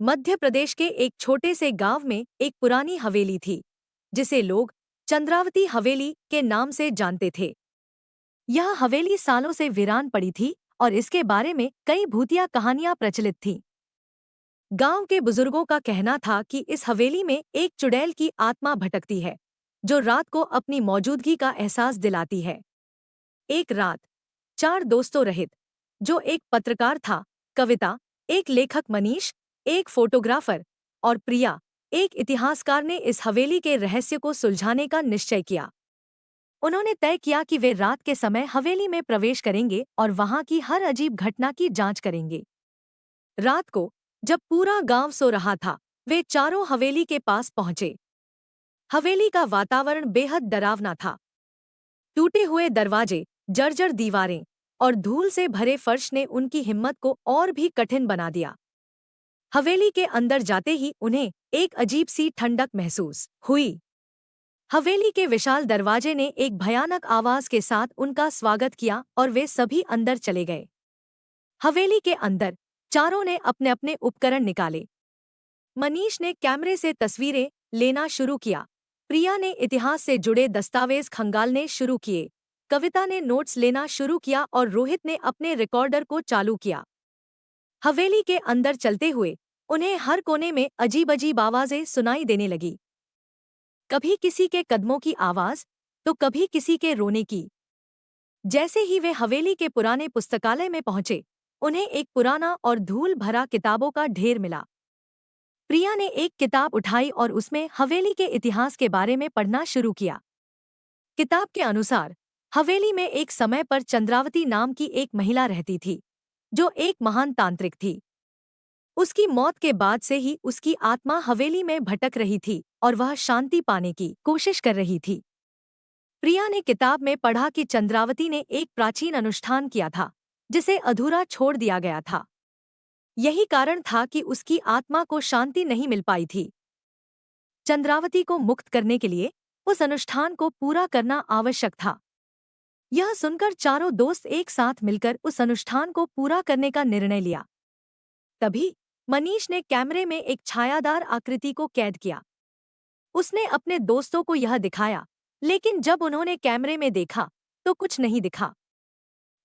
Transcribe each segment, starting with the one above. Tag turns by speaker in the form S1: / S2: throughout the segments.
S1: मध्य प्रदेश के एक छोटे से गांव में एक पुरानी हवेली थी, जिसे लोग चंद्रावती हवेली के नाम से जानते थे। यह हवेली सालों से वीरान पड़ी थी और इसके बारे में कई भूतिया कहानियां प्रचलित थीं। गांव के बुजुर्गों का कहना था कि इस हवेली में एक चुड़ैल की आत्मा भटकती है, जो रात को अपनी मौजूदगी का एहसास दिलाती है। एक रात चार दोस्तों रहित, जो एक पत्रकार था, कविता, एक लेखक मनीष, एक फोटोग्राफर और प्रिया, एक इतिहासकार ने इस हवेली के रहस्य को सुलझाने का निश्चय किया। उन्होंने तय किया कि वे रात के समय हवेली में प्रवेश करेंगे और वहां की हर अजीब घटना की जांच करेंगे। रात को जब पूरा गांव सो रहा था, वे चारों हवेली के पास पहुंचे। हवेली का वातावरण बेहद डरावना था। टूटे हुए दरवाजे, जर्जर दीवारें और धूल से भरे फर्श ने उनकी हिम्मत को और भी कठिन बना दिया। हवेली के अंदर जाते ही उन्हें एक अजीब सी ठंडक महसूस हुई। हवेली के विशाल दरवाजे ने एक भयानक आवाज के साथ उनका स्वागत किया और वे सभी अंदर चले गए। हवेली के अंदर चारों ने अपने अपने उपकरण निकाले। मनीष ने कैमरे से तस्वीरें लेना शुरू किया, प्रिया ने इतिहास से जुड़े दस्तावेज खंगालने शुरू किए, कविता ने नोट्स लेना शुरू किया और रोहित ने अपने रिकॉर्डर को चालू किया। हवेली के अंदर चलते हुए उन्हें हर कोने में अजीब अजीब आवाजें सुनाई देने लगी। कभी किसी के कदमों की आवाज, तो कभी किसी के रोने की। जैसे ही वे हवेली के पुराने पुस्तकालय में पहुंचे, उन्हें एक पुराना और धूल भरा किताबों का ढेर मिला। प्रिया ने एक किताब उठाई और उसमें हवेली के इतिहास के बारे में पढ़ना शुरू किया। किताब के अनुसार हवेली में एक समय पर चंद्रावती नाम की एक महिला रहती थी, जो एक महान तांत्रिक थी। उसकी मौत के बाद से ही उसकी आत्मा हवेली में भटक रही थी और वह शांति पाने की कोशिश कर रही थी। प्रिया ने किताब में पढ़ा कि चंद्रावती ने एक प्राचीन अनुष्ठान किया था, जिसे अधूरा छोड़ दिया गया था। यही कारण था कि उसकी आत्मा को शांति नहीं मिल पाई थी। चंद्रावती को मुक्त करने के लिए उस अनुष्ठान को पूरा करना आवश्यक था। यह सुनकर चारों दोस्त एक साथ मिलकर उस अनुष्ठान को पूरा करने का निर्णय लिया। तभी मनीष ने कैमरे में एक छायादार आकृति को कैद किया। उसने अपने दोस्तों को यह दिखाया, लेकिन जब उन्होंने कैमरे में देखा तो कुछ नहीं दिखा।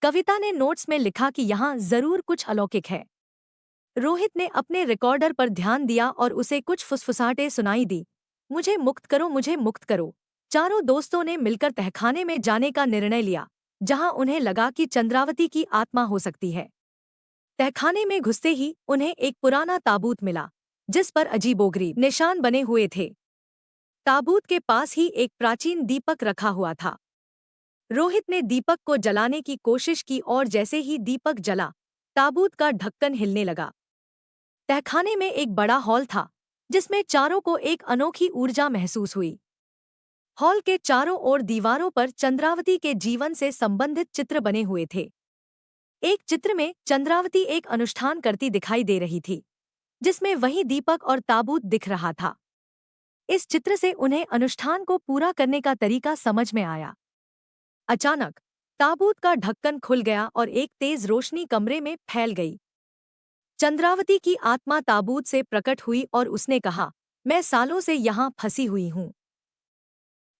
S1: कविता ने नोट्स में लिखा कि यहाँ जरूर कुछ अलौकिक है। रोहित ने अपने रिकॉर्डर पर ध्यान दिया और उसे कुछ फुसफुसाहटें सुनाई दी, मुझे मुक्त करो, मुझे मुक्त करो। चारों दोस्तों ने मिलकर तहखाने में जाने का निर्णय लिया, जहां उन्हें लगा कि चंद्रावती की आत्मा हो सकती है। तहखाने में घुसते ही उन्हें एक पुराना ताबूत मिला, जिस पर अजीबोगरीब निशान बने हुए थे। ताबूत के पास ही एक प्राचीन दीपक रखा हुआ था। रोहित ने दीपक को जलाने की कोशिश की और जैसे ही दीपक जला, ताबूत का ढक्कन हिलने लगा। तहखाने में एक बड़ा हॉल था, जिसमें चारों को एक अनोखी ऊर्जा महसूस हुई। हॉल के चारों ओर दीवारों पर चंद्रावती के जीवन से संबंधित चित्र बने हुए थे। एक चित्र में चंद्रावती एक अनुष्ठान करती दिखाई दे रही थी, जिसमें वही दीपक और ताबूत दिख रहा था। इस चित्र से उन्हें अनुष्ठान को पूरा करने का तरीका समझ में आया। अचानक ताबूत का ढक्कन खुल गया और एक तेज रोशनी कमरे में फैल गई। चंद्रावती की आत्मा ताबूत से प्रकट हुई और उसने कहा, मैं सालों से यहाँ फंसी हुई हूँ,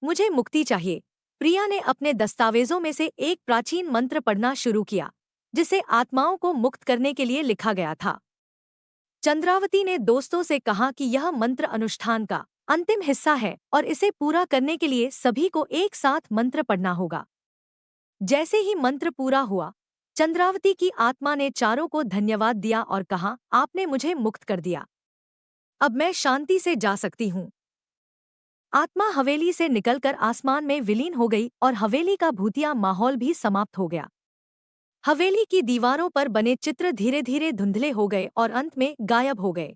S1: मुझे मुक्ति चाहिए। प्रिया ने अपने दस्तावेजों में से एक प्राचीन मंत्र पढ़ना शुरू किया, जिसे आत्माओं को मुक्त करने के लिए लिखा गया था। चंद्रावती ने दोस्तों से कहा कि यह मंत्र अनुष्ठान का अंतिम हिस्सा है और इसे पूरा करने के लिए सभी को एक साथ मंत्र पढ़ना होगा। जैसे ही मंत्र पूरा हुआ, चंद्रावती की आत्मा ने चारों को धन्यवाद दिया और कहा, आपने मुझे मुक्त कर दिया, अब मैं शांति से जा सकती हूँ। आत्मा हवेली से निकलकर आसमान में विलीन हो गई और हवेली का भूतिया माहौल भी समाप्त हो गया। हवेली की दीवारों पर बने चित्र धीरे धीरे धुंधले हो गए और अंत में गायब हो गए।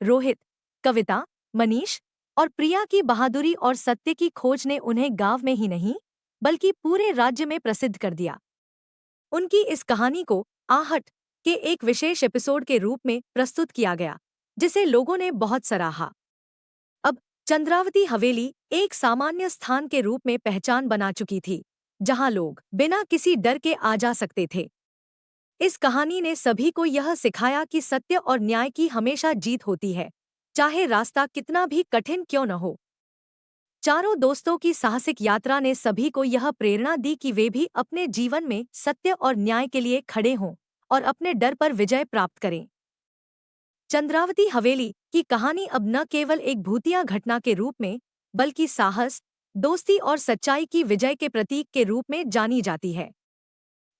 S1: रोहित, कविता, मनीष और प्रिया की बहादुरी और सत्य की खोज ने उन्हें गांव में ही नहीं, बल्कि पूरे राज्य में प्रसिद्ध कर दिया। उनकी इस कहानी को आहट के एक विशेष एपिसोड के रूप में प्रस्तुत किया गया, जिसे लोगों ने बहुत सराहा। अब चंद्रावती हवेली एक सामान्य स्थान के रूप में पहचान बना चुकी थी, जहां लोग बिना किसी डर के आ जा सकते थे। इस कहानी ने सभी को यह सिखाया कि सत्य और न्याय की हमेशा जीत होती है, चाहे रास्ता कितना भी कठिन क्यों न हो। चारों दोस्तों की साहसिक यात्रा ने सभी को यह प्रेरणा दी कि वे भी अपने जीवन में सत्य और न्याय के लिए खड़े हों और अपने डर पर विजय प्राप्त करें। चंद्रावती हवेली की कहानी अब न केवल एक भूतिया घटना के रूप में, बल्कि साहस, दोस्ती और सच्चाई की विजय के प्रतीक के रूप में जानी जाती है।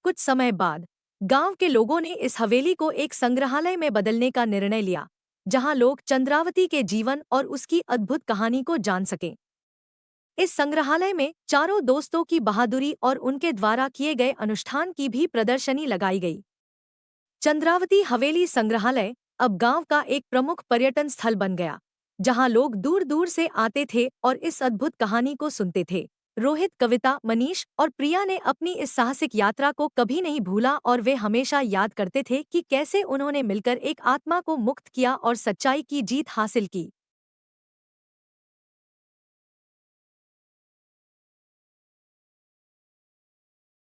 S1: कुछ समय बाद गांव के लोगों ने इस हवेली को एक संग्रहालय में बदलने का निर्णय लिया, जहां लोग चंद्रावती के जीवन और उसकी अद्भुत कहानी को जान सकें। इस संग्रहालय में चारों दोस्तों की बहादुरी और उनके द्वारा किए गए अनुष्ठान की भी प्रदर्शनी लगाई गई। चंद्रावती हवेली संग्रहालय अब गांव का एक प्रमुख पर्यटन स्थल बन गया, जहां लोग दूर दूर से आते थे और इस अद्भुत कहानी को सुनते थे। रोहित, कविता, मनीष और प्रिया ने अपनी इस साहसिक यात्रा को कभी नहीं भूला और वे हमेशा याद करते थे कि कैसे उन्होंने मिलकर एक आत्मा को मुक्त किया और सच्चाई की जीत हासिल की।